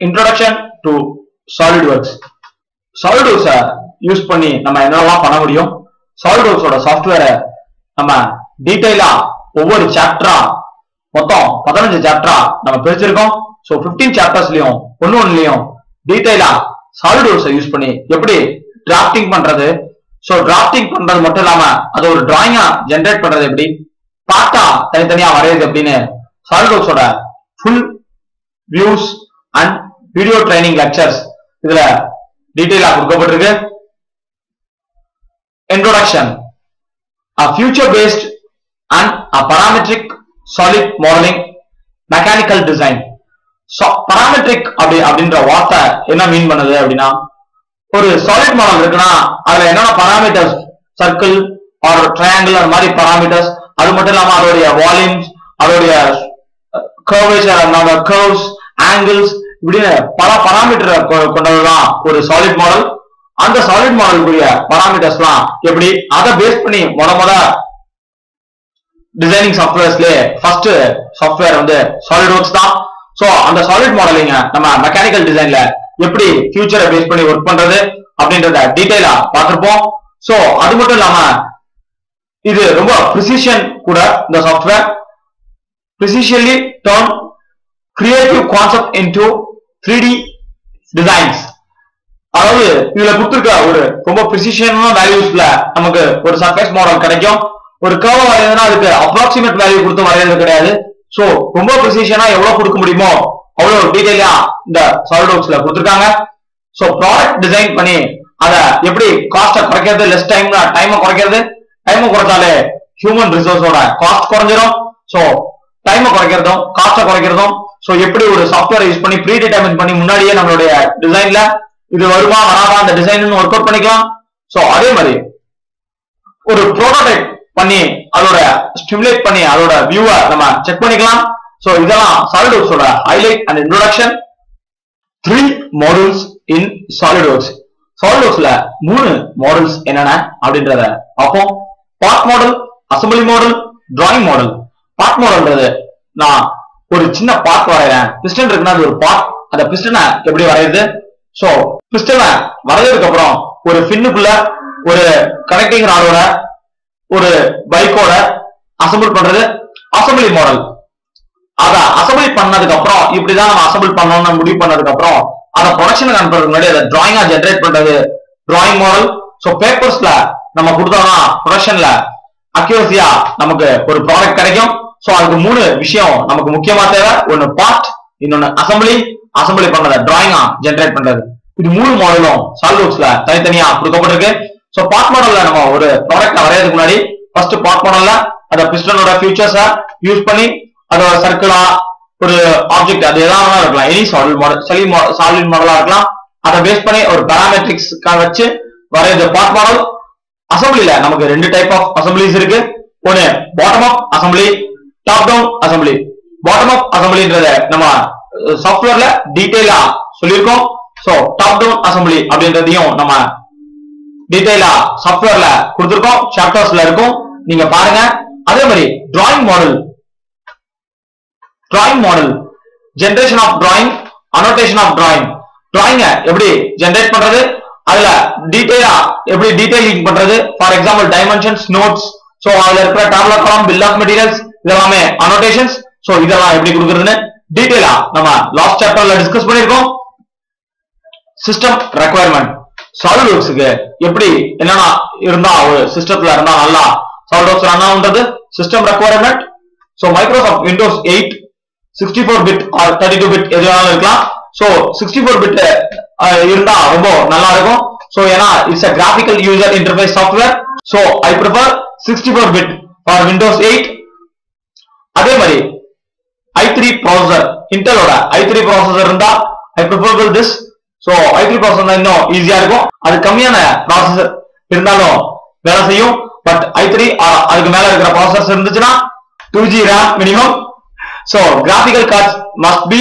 Introduction to SolidWorks. SolidWorks use பண்ணி நம்ம என்னெல்லாம் பண்ண முடியும், SolidWorks ஓட சாஃப்ட்வேரை நம்ம டீடைலா ஒவ்வொரு சாப்டரா மொத்தம் 15 சாப்டரா நம்ம பிரிச்சிருக்கோம். சோ 15 சாப்டர்ஸ்லயும் ஒவ்வொன்றிலயும் டீடைலா SolidWorks யூஸ் பண்ணி எப்படி டிராஃப்டிங் பண்றது, சோ டிராஃப்டிங் பண்றது மட்டும் இல்லாம அது ஒரு டிராயிங்கா ஜெனரேட் பண்றது எப்படி, பார்ட்டா தனித்தனியா வரையுது அப்படின்னு SolidWorks ஓட full views and video training lectures இதுல டீடைலா கொடுக்கப்பட்டிருக்கு. Introduction: a future-based and a parametric solid modeling mechanical design. So parametric அப்படின்ற வார்த்தை என்ன மீன் பண்ணுது அப்படின்னா, ஒரு சாலிட் மாடல் இருக்குன்னா அதுல என்னென்ன பாராமீட்டர்ஸ், சர்க்கிள் ஆர் ட்ரையாங்கிள் அந்த மாதிரி பாராமீட்டர்ஸ், அது மட்டும் இல்லாம அதோடைய வால்யூம்ஸ், அதோடைய கர்வேச்சர், கர்வ்ஸ், ஆங்கிள்ஸ் இப்படின்னு பல பாராமீட்டர் கொண்டதுதான் ஒரு சாலிட் மாடல். அந்த சாலிட் மாடலுக்குரிய பாராமீட்டர்ஸ்லாம் எப்படி, அதை பேஸ் பண்ணி முத டிசைனிங் சாஃப்ட்வேர்ஸ்ல ஃபர்ஸ்ட் சாஃப்ட்வேர் வந்து SolidWorks தான். சோ அந்த சாலிட் மாடலிங்க நம்ம மெக்கானிக்கல் டிசைன்ல எப்படி ஃபியூச்சரை பேஸ் பண்ணி ஒர்க் பண்றது அப்படின்றத டீடைலா பார்த்திருப்போம். சோ அது மட்டும் இல்லாம இது ரொம்ப ப்ரிசிஷன் கூட. இந்த software precisely turn creative concept into 3D designs. அதாவது இதுல கொடுத்திருக்க ஒரு ரொம்ப ப்ரிசிஷனான வேல்யூஸ்ல நமக்கு ஒரு சர்ஃபேஸ் மாடல் கிடைக்கும். ஒரு கர்வ் வரையறதுனா அதுக்கு அப்ராக்சிமேட் வேல்யூ கொடுத்து வரையறது கிடையாது. சோ ரொம்ப ப்ரிசிஷனா எவ்வளவு கொடுக்க முடியுமோ அவ்வளவு டீடைலா இந்த SolidWorksல கொடுத்திருக்காங்க. சோ ப்ராடக்ட் டிசைன் பண்ணி அதை எப்படி காஸ்ட குறைக்கிறது, லெஸ் டைமை குறைக்கிறது, டைமை குறைச்சாலே ஹியூமன் ரிசோர்ஸோட காஸ்ட் குறைஞ்சிரும். சோ டைமை குறைக்கிறதும் காஸ்ட குறைக்கிறதும், சோ எப்படி ஒரு சாஃப்ட்வேர் யூஸ் பண்ணி ப்ரீ டிட்டர்மைன் பண்ணி முன்னாடியே நம்மளுடைய டிசைன்ல இது வருமா வராதா அந்த டிசைன் ஒர்க் அவுட் பண்ணிக்கலாம். சோ அதே மாதிரி ஒரு ப்ரோட்டோடைப் பண்ணி அதோட ஸ்டிமுலேட் பண்ணி அதோட வியூவை நம்ம செக் பண்ணிக்கலாம். சோ இதெல்லாம் SolidWorks ஓட highlight and introduction. 3 models in SolidWorks. SolidWorksல 3 மாடல்ஸ் என்னென்ன அப்படின்றத பார்ப்போம். Part model, assembly model, drawing model. Part மாடல்ன்றது நான் ஒரு சின்ன பார்ட் வரையறேன், பிஸ்டன் இருக்குன்னா அது ஒரு பார்ட், அந்த பிஸ்டனை எப்படி வரையுது. சோ பிஸ்டனை வரைஞ்சதுக்கு அப்புறம் ஒரு பின்னுக்குள்ள ஒரு கனெக்டிங் ராடோட ஒரு பைக்கோட அசம்பிள் பண்றது அசம்பிளி மாடல். அத அசம்பிள் பண்ணதுக்கு அப்புறம் இப்படிதான் நம்ம அசம்பிள் பண்ணணும்னு முடிவு பண்ணதுக்கு அப்புறம் அதை ப்ரொடக்ஷனுக்கு அனுப்புறதுக்கு முன்னாடி அதை டிராயிங்கா ஜெனரேட் பண்றது டிராயிங் மாடல். சோ பேப்பர்ஸ்ல நம்ம கொடுத்தோம்னா ப்ரொடக்ஷன்ல அக்யூரசியா நமக்கு ஒரு ப்ராடக்ட் கிடைக்கும். சோ அதுக்கு 3 விஷயம் நமக்கு முக்கியமா தேவை. ஒன்னு பார்ட், இன்னொன்னு அசம்பிளி பண்ணத டிராயிங்கா ஜெனரேட் பண்றது. இது 3 மாடலும் SolidWorksல தனித்தனியா கொடுக்கப்பட்டிருக்கு. சோ பார்ட் மாடல்ல நம்ம ஒரு ப்ராடக்ட் வரையறதுக்கு முன்னாடி ஃபர்ஸ்ட் பார்ட் மாடல்ல அந்த பிஸ்டனோட ஃபியூச்சர்ஸ யூஸ் பண்ணி அதோட சர்க்கிளா ஒரு ஆப்ஜெக்ட் அது எதாவது இருக்கலாம், எனி சாலிட் மாடலா இருக்கலாம், அதை பேஸ் பண்ணி ஒரு பாராமெட்ரிக்ஸ் வச்சு வரையறது பார்ட் மாடல். அசம்பிளில நமக்கு 2 டைப் ஆஃப் அசம்பிளிஸ் இருக்கு. ஒன்னு bottom up assembly, top down assembly. Bottom up அசம்பிளின்றத நம்ம சாஃப்ட்வேர்ல டீடைலா சொல்லியிருக்கோம். சோ டாப் டவுன் அசம்பிளி அப்படின்றதையும் நம்ம டீடைலா சாஃப்ட்வேர்ல கொடுத்திருக்கோம், சாப்டர்ஸ்ல இருக்கும், நீங்க பாருங்க. அதே மாதிரி drawing model generation of drawing, annotation of drawing. டிராயிங்க எப்படி ஜெனரேட் பண்றது, அதுல டீடைலா எப்படி டீடைலிங் பண்றது. For example dimensions, notes, so அதுல இருக்கிற tabular column, bill of materials இதெல்லாமே அனோட்டேஷன்ஸ். சோ இதெல்லாம் எப்படி கொடுக்கறதுன்னு டீடைலா நம்ம லாஸ்ட் சாப்டர்ல டிஸ்கஸ் பண்ணிருக்கோம். சிஸ்டம் ரெக்குயர்மெண்ட், SolidWorksக்கு எப்படி என்னன்னா இருந்தா ஒரு சிஸ்டத்துல இருந்தா நல்லா SolidWorks ரன் ஆகும்ன்றது system requirement. So Microsoft Windows 8 64 bit or 32 bit எதுவாக இருக்கலாம். சோ 64 பிட் இருந்தா ரொம்ப நல்லா இருக்கும். சோ ஏன்னா it's a graphical user interface software. So I prefer 64 bit for Windows 8. அதே மாதிரி i3 processor, Intelோட i3 processor இருந்தா I prefer this. So i3 processor இன்னும் ஈஸியா இருக்கும். அது கம்மியான ப்ராசஸர் இருந்தாலும் வேலை செய்யும். பட் i3 அதுக்கு மேல இருக்கிற ப்ராசஸர் இருந்துச்சுன்னா 2G RAM minimum. So graphical cards must be.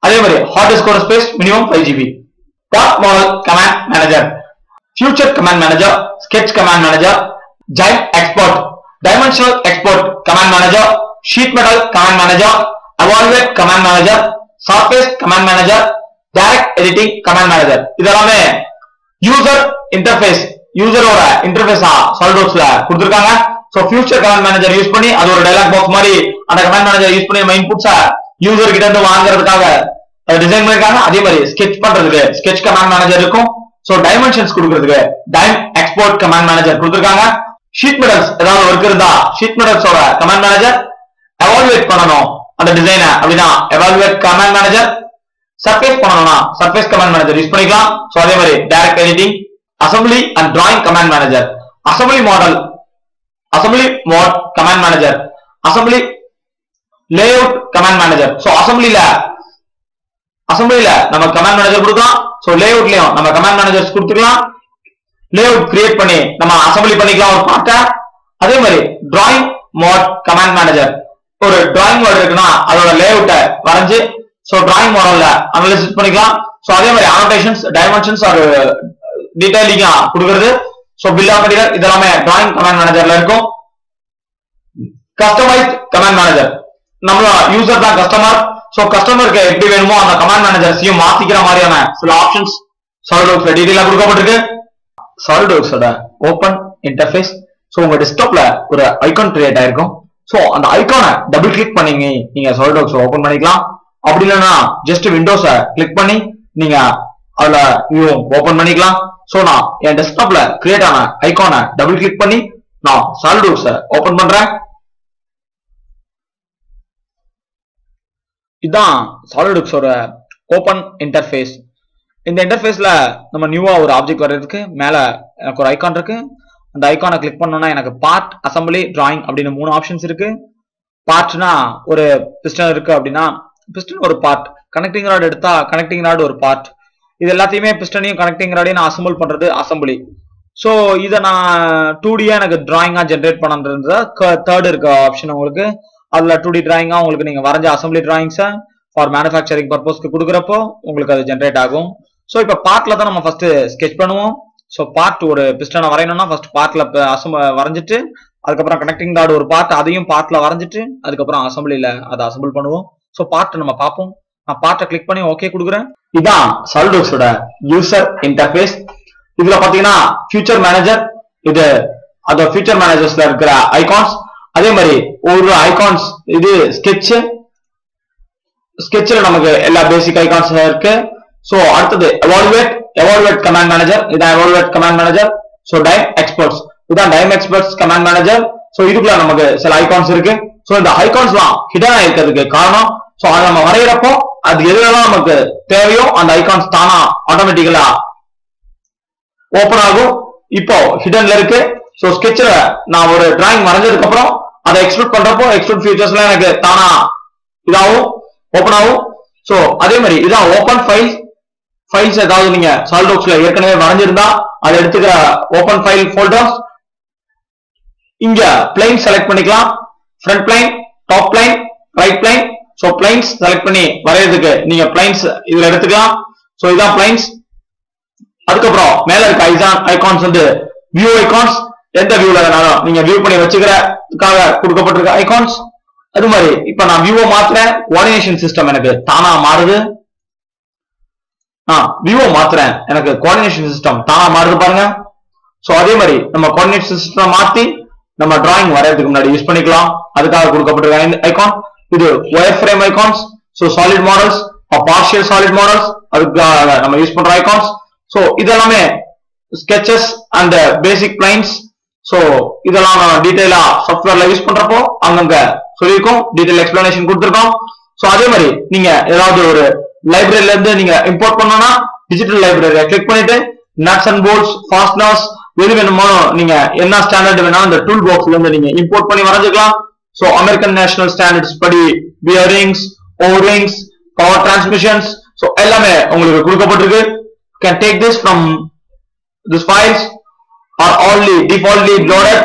அதே மாதிரி hard disk space minimum 5GB. Part model command manager, future command manager, sketch command manager, giant export, dimensional export command manager, sheet metal command manager, evaluate command manager, surface command manager, direct editing command manager. இதெல்லாமே user interface, யூசரோட இன்டர்ஃபேஸா சாலிட்வொர்க்ஸ்ல கொடுத்திருக்காங்க. So future command manager use பண்ணி அது ஒரு dialog box மாதிரி அந்த command manager use பண்ணி நம்ம இன்புட்ஸா user கிட்ட இருந்து வாங்குறதுக்காக டிசைன் பண்ணிருக்காங்க. அதே மாதிரி ஸ்கெட்ச் பண்றதுக்கு ஸ்கெட்ச் கமாண்ட் மேனேஜர் இருக்கும். சோ டைமென்ஷன்ஸ் கொடுக்கிறதுக்கு டைம் எக்ஸ்போர்ட் கமாண்ட் மேனேஜர் கொடுத்திருக்காங்க. ஷீட் மெட்டல்ஸ் ஏதாவது ஒர்க் இருந்தா ஷீட் மெட்டல்ஸோட கமாண்ட் மேனேஜர், எவாலுவேட் பண்ணணும் அந்த டிசைனை அப்படின்னா எவாலுவேட் கமாண்ட் மேனேஜர், சர்ஃபேஸ் பண்ணணும்னா சர்ஃபேஸ் கமாண்ட் மேனேஜர் யூஸ் பண்ணிக்கலாம். சோ அதே மாதிரி direct editing, assembly and drawing command manager, assembly mode command manager, assembly layout command manager. So அசெம்பிளில நம்ம கமாண்ட் மேனேஜர் கொடுக்கலாம். சோ லேஅவுட்லயும் நம்ம கமாண்ட் மேனேஜர்ஸ் கொடுத்துக்கலாம். லேஅவுட் கிரியேட் பண்ணி நம்ம அசெம்பிளி பண்ணிக்கலாம் ஒரு பார்ட்டை. அதே மாதிரி டிராயிங் மோட் கமாண்ட் மேனேஜர், ஒரு டிராயிங் மோட் இருக்குன்னா அதோட லேஅவுட்டை வரைஞ்சு சோ டிராயிங் மாடல்ல அனலைசிஸ் பண்ணிக்கலாம். சோ அதே மாதிரி அனோடேஷன்ஸ், டைமென்ஷன்ஸ் ஒரு டீடைலிங்கா கொடுக்கிறது. சோ பில் ஆஃப் மெட்டீரியல் இதெல்லாமே டிராயிங் கமாண்ட் மேனேஜர்ல இருக்கும். கஸ்டமைஸ்ட் கமாண்ட் மேனேஜர், நம்ம யூசர் தான் கஸ்டமர். சோ கஸ்டமருக்கு எப்படி வேணுமோ அந்த கமாண்ட் மேனேஜர்ஸையும் மாத்திக்கிற மாதிரியான சில ஆப்ஷன்ஸ் சாலிட்வொர்க்ஸ்ல டீடைலா கொடுக்கப்பட்டிருக்கு. சாலிட்வொர்க்ஸோட ஓபன் இன்டர்ஃபேஸ், சோ உங்க டெஸ்க்டாப்ல ஒரு ஐகான் கிரியேட் ஆயிருக்கும். சோ அந்த ஐகானை டபுள் கிளிக் பண்ணி நீங்க சாலிட்வொர்க்ஸ் ஓபன் பண்ணிக்கலாம். அப்படி இல்லைன்னா ஜஸ்ட் விண்டோஸ கிளிக் பண்ணி நீங்க அதுல வியூ ஓபன் பண்ணிக்கலாம். சோ நான் என் டெஸ்க்டாப்ல கிரியேட் ஆன ஐகானை டபுள் கிளிக் பண்ணி நான் சாலிட்வொர்க்ஸ் ஓபன் பண்றேன். இதுதான் சாலிட்வொர்க்ஸோட ஓபன் இன்டர்ஃபேஸ். இந்த இன்டர்ஃபேஸ்ல நம்ம நியூவா ஒரு ஆப்ஜெக்ட் வர்றதுக்கு மேல எனக்கு ஒரு ஐகான் இருக்கு. அந்த ஐகானை கிளிக் பண்ணோம்னா எனக்கு பார்ட், அசெம்பிளி, டிராயிங் அப்படின்னு 3 ஆப்ஷன்ஸ் இருக்கு. பார்ட்னா ஒரு பிஸ்டன் இருக்கு அப்படின்னா பிஸ்டன் ஒரு பார்ட், கனெக்டிங் ராட் எடுத்தா கனெக்டிங் ராட் ஒரு பார்ட். இது எல்லாத்தையுமே பிஸ்டனையும் கனெக்டிங் ராடையும் நான் அசெம்பிள் பண்றது அசெம்பிளி. ஸோ இதை நான் 2D எனக்கு டிராயிங்கா ஜென்ரேட் பண்ணுறது தேர்ட் இருக்க ஆப்ஷன் உங்களுக்கு. அதுல 2D டிராயிங்கா உங்களுக்கு நீங்க வரைஞ்ச அசெம்பிளி டிராயிங்ஸை ஃபார் மேனுஃபேக்சரிங் பர்பஸ்க்கு கொடுக்குறப்போ உங்களுக்கு அது ஜென்ரேட் ஆகும். ஸோ இப்போ பார்ட்ல தான் நம்ம ஃபர்ஸ்ட் ஸ்கெச் பண்ணுவோம். ஸோ பார்ட் ஒரு பிஸ்டனை வரையணும்னா ஃபர்ஸ்ட் பார்ட்ல வரைஞ்சிட்டு அதுக்கப்புறம் கனெக்டிங் ராட் ஒரு பார்ட் அதையும் பார்ட்ல வரைஞ்சிட்டு அதுக்கப்புறம் அசெம்பிளில அதை அசெம்பிள் பண்ணுவோம். ஸோ பார்ட் நம்ம பார்ப்போம். நான் பார்ட்டை கிளிக் பண்ணி ஓகே கொடுக்குறேன். இதுதான் சாலிட்வொர்க்ஸோட யூசர் இன்டர்ஃபேஸ். இதுல பாத்தீங்கன்னா ஃபியூச்சர் மேனேஜர், இது அந்த ஃபியூச்சர் மேனேஜர்ஸ்ல இருக்கிற ஐகான்ஸ். அதே மாதிரி ஒரு ஐகான்ஸ் இது ஸ்கெட்ச்ல நமக்கு எல்லா பேசிக் ஐகான்ஸ் இருக்கு. சோ அடுத்தது எவாலுவேட் கமாண்ட் மேனேஜர், இதான் evaluate command manager. So DimXperts, இதான் DimXperts command manager. So இதுக்குள்ள நமக்கு சில ஐகான்ஸ் இருக்கு. சோ இந்த ஐகான்ஸ்லாம் ஹிடனா இருக்கிறதுக்கு காரணம், சோ அதை நம்ம வரைகிறப்போ அது எதுலாம் நமக்கு தேவையோ அந்த ஐகான்ஸ் தானா ஆட்டோமேட்டிக்கலா ஓபன் ஆகும். இப்போ ஹிடன்ல இருக்கு. சோ ஸ்கெட்ச்ல நான் ஒரு டிராயிங் வரைஞ்சதுக்கு அப்புறம் அதை எக்ஸ்ட்ரூட் பண்றப்போ எக்ஸ்ட்ரூட் ஃபியூச்சர்ஸ்ல எனக்கு தானா இதாகும், ஓபன் ஆகும். சோ அதே மாதிரி இதான் ஓபன் ஃபைல்ஸ் ஏதாவது நீங்க சாலிட்வொர்க்ஸ்ல ஏற்கனவே வரைஞ்சிருந்தா அதை எடுத்துக்கிற ஓபன் ஃபைல் ஃபோல்டர்ஸ். இங்க பிளைன் செலக்ட் பண்ணிக்கலாம். Front plain, top plain, right plain. So plains select பண்ணி வரையறதுக்கு நீங்க பிளைன்ஸ் இதுல எடுத்துக்கலாம். சோ இதான் பிளைன்ஸ். அதுக்கப்புறம் மேல இருக்க ஐகான்ஸ் வந்து வியூ ஐகான்ஸ். எந்த வியூல வேணாலும் நீங்க வியூ பண்ணி வச்சுக்கிறதுக்காக கொடுக்கப்பட்டிருக்க ஐகான்ஸ். அது மாதிரி இப்ப நான் வியூவை மாத்துறேன், கோஆர்டினேஷன் சிஸ்டம் எனக்கு தானா மாறுது. வியூவை மாத்துறேன், எனக்கு கோஆர்டினேஷன் சிஸ்டம் தானா மாறுது பாருங்க. சோ அதே மாதிரி நம்ம கோஆர்டினேஷன் சிஸ்டம் மாத்தி நம்ம டிராயிங் வரையறதுக்கு முன்னாடி யூஸ் பண்ணிக்கலாம். அதுக்காக கொடுக்கப்பட்டிருக்க ஐகான் இது wire frame icons. So solid models, partial solid models அதுக்காக நம்ம யூஸ் பண்ற ஐகான்ஸ். சோ இதெல்லாமே sketches and basic plains. So இதெல்லாம் நம்ம டீடைலா சாஃப்ட்வேர்ல யூஸ் பண்றப்போ அங்கங்க சொல்லியிருக்கோம், டீடைல் எக்ஸ்பிளனேஷன் கொடுத்துருக்கோம். சோ அதே மாதிரி நீங்க ஏதாவது ஒரு லைப்ரரியில இருந்து நீங்க இம்போர்ட் பண்ணணும்னா டிஜிட்டல் லைப்ரரியை கிளிக் பண்ணிட்டு நட்ஸ் அண்ட் போல்ட்ஸ், ஃபாஸ்ட்னர்ஸ் எது வேணுமோ நீங்க என்ன ஸ்டாண்டர்ட் வேணாலும் இந்த டூல் பாக்ஸ்ல இருந்து நீங்க இம்போர்ட் பண்ணி வரைஞ்சிக்கலாம். சோ அமெரிக்கன் நேஷனல் ஸ்டாண்டர்ட்ஸ் படி பியரிங்ஸ், ஓரிங்ஸ், பவர் டிரான்ஸ்மிஷன்ஸ், சோ எல்லாமே உங்களுக்கு கொடுக்கப்பட்டிருக்கு. Can take this from these files are only defaultly loaded.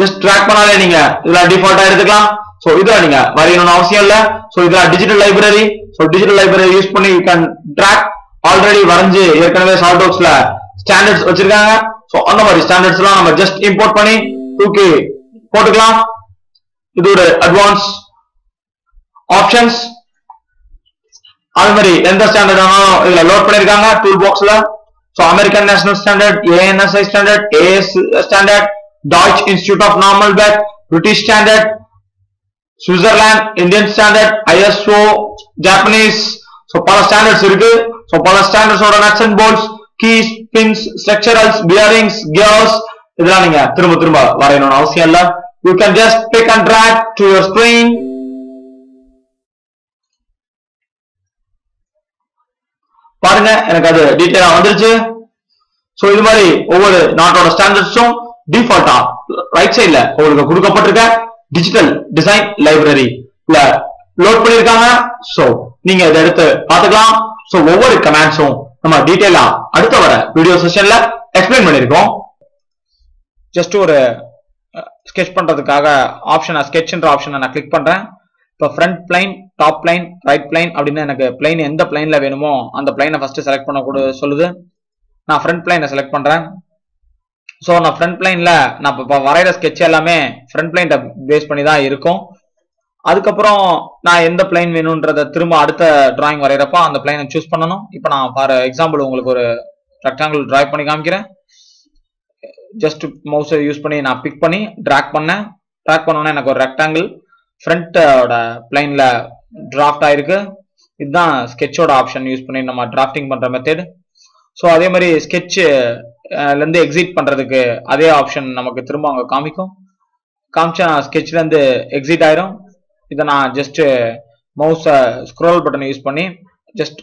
Just track பண்ணாலே நீங்க இதுல டிஃபால்ட்டா எடுத்துக்கலாம். சோ இதுல நீங்க வரையணும்னு அவசியம் இல்ல. சோ இதுல digital library. So digital library use பண்ணி you can track ஆல்ரெடி வரைஞ்சு ஏற்கனவே சாலிட்வொர்க்ஸ்ல ஸ்டாண்டர்ட்ஸ் வச்சிருக்காங்க. சோ அந்த மாதிரி ஸ்டாண்டர்ட்ஸ் எல்லாம் நம்ம ஜஸ்ட் இம்போர்ட் பண்ணி தூக்கி போட்டுக்கலாம். இது ஒரு அட்வான்ஸ் ஆப்ஷன்ஸ். அது மாதிரி எந்த ஸ்டாண்டர்ட் இதுல லோட் பண்ணிருக்காங்க டூல் பாக்ஸ்ல. So American national standard, ANSI standard, AS standard, Deutsch institute of normal பேக், British standard, Switzerland, Indian standard, ISO, Japanese. So பல ஸ்டாண்டர்ட்ஸ் இருக்கு. சோ பல ஸ்டாண்டர்ட்ஸோட nuts and bolts, keys, pins, structurals, bearings, gears இதெல்லாம் நீங்க திரும்ப திரும்ப வரையணும்னு அவசியம் இல்ல. You can just pick and drag to your screen. பாருங்க எனக்கு அது டீடைலா வந்துருச்சு. சோ இது மாதிரி ஒவ்வொரு நாட்டோட ஸ்டாண்டர்ட்ஸும் டிஃபால்ட்டா ரைட் சைடுல உங்களுக்கு கொடுக்கப்பட்டிருக்க டிஜிட்டல் டிசைன் லைப்ரரில லோட் பண்ணிருக்காங்க. சோ நீங்க இதை எடுத்து பாத்துக்கலாம். சோ ஒவ்வொரு கமாண்ட்ஸும் நம்ம டீடைலா அடுத்த வர வீடியோ செஷன்ல எக்ஸ்பிளைன் பண்ணிருக்கோம். ஜஸ்ட் ஒரு ஸ்கெட்ச் பண்றதுக்காக ஆப்ஷன் ஸ்கெட்ச்ன்ற ஆப்ஷனை நான் கிளிக் பண்றேன். இப்போ front plain, top plain, right plain அப்படின்னு எனக்கு பிளைன் எந்த பிளைன்ல வேணுமோ அந்த பிளைனை ஃபர்ஸ்ட் செலக்ட் பண்ண கூட சொல்லுது. நான் ஃப்ரண்ட் பிளைனை செலக்ட் பண்றேன். ஸோ நான் ஃப்ரண்ட் பிளைன்ல நான் இப்போ வரைகிற ஸ்கெட்ச் எல்லாமே ஃப்ரண்ட் பிளைனை பேஸ் பண்ணி தான் இருக்கும். அதுக்கப்புறம் நான் எந்த பிளைன் வேணும்ன்றத திரும்ப அடுத்த டிராயிங் வரைகிறப்ப அந்த பிளைனை சூஸ் பண்ணணும். இப்போ நான் ஃபார் எக்ஸாம்பிள் உங்களுக்கு ஒரு ரெக்டாங்கிள் டிராய் பண்ணி காமிக்கிறேன். ஜஸ்ட் மவுஸை யூஸ் பண்ணி நான் பிக் பண்ணி ட்ராக் பண்ணேன். ட்ராக் பண்ணோன்னா எனக்கு ஒரு ரெக்டாங்கிள் ஃப்ரண்ட்டோட பிளைன்ல டிராஃப்ட் ஆயிருக்கு. இதுதான் ஸ்கெட்சோட ஆப்ஷன் யூஸ் பண்ணி நம்ம டிராஃப்டிங் பண்ற மெத்தட். ஸோ அதே மாதிரி ஸ்கெட்ச்லேருந்து எக்ஸிட் பண்றதுக்கு அதே ஆப்ஷன் நமக்கு திரும்ப அங்கே காமிக்கும். காமிச்சா நான் ஸ்கெட்ச்லேருந்து எக்ஸிட் ஆயிரும். இதை நான் ஜஸ்ட் மவுஸை ஸ்க்ரோல் பட்டன் யூஸ் பண்ணி ஜஸ்ட்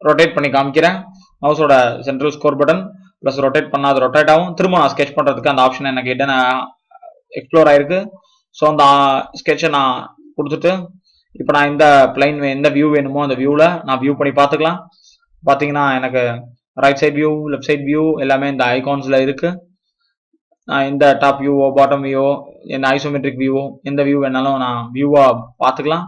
ரொட்டேட் பண்ணி காமிக்கிறேன். மவுஸோட central scroll button plus rotate பண்ணால் அது ரொட்டேட் ஆகும். திரும்ப நான் ஸ்கெட்ச் பண்றதுக்கு அந்த ஆப்ஷன் எனக்கு என்ன எக்ஸ்ப்ளோர் ஆயிருக்கு. ஸோ அந்த ஸ்கெட்சை நான் கொடுத்துட்டு இப்போ நான் இந்த பிளைன் எந்த வியூ வேணுமோ அந்த வியூவில் நான் வியூ பண்ணி பார்த்துக்கலாம். பார்த்தீங்கன்னா எனக்கு right side view, left side view எல்லாமே இந்த ஐகான்ஸ்ல இருக்கு. நான் இந்த டாப் வியூவோ பாட்டம் வியூவோ இந்த ஐசோமெட்ரிக் வியூவோ எந்த வியூ வேணாலும் நான் வியூவா பார்த்துக்கலாம்.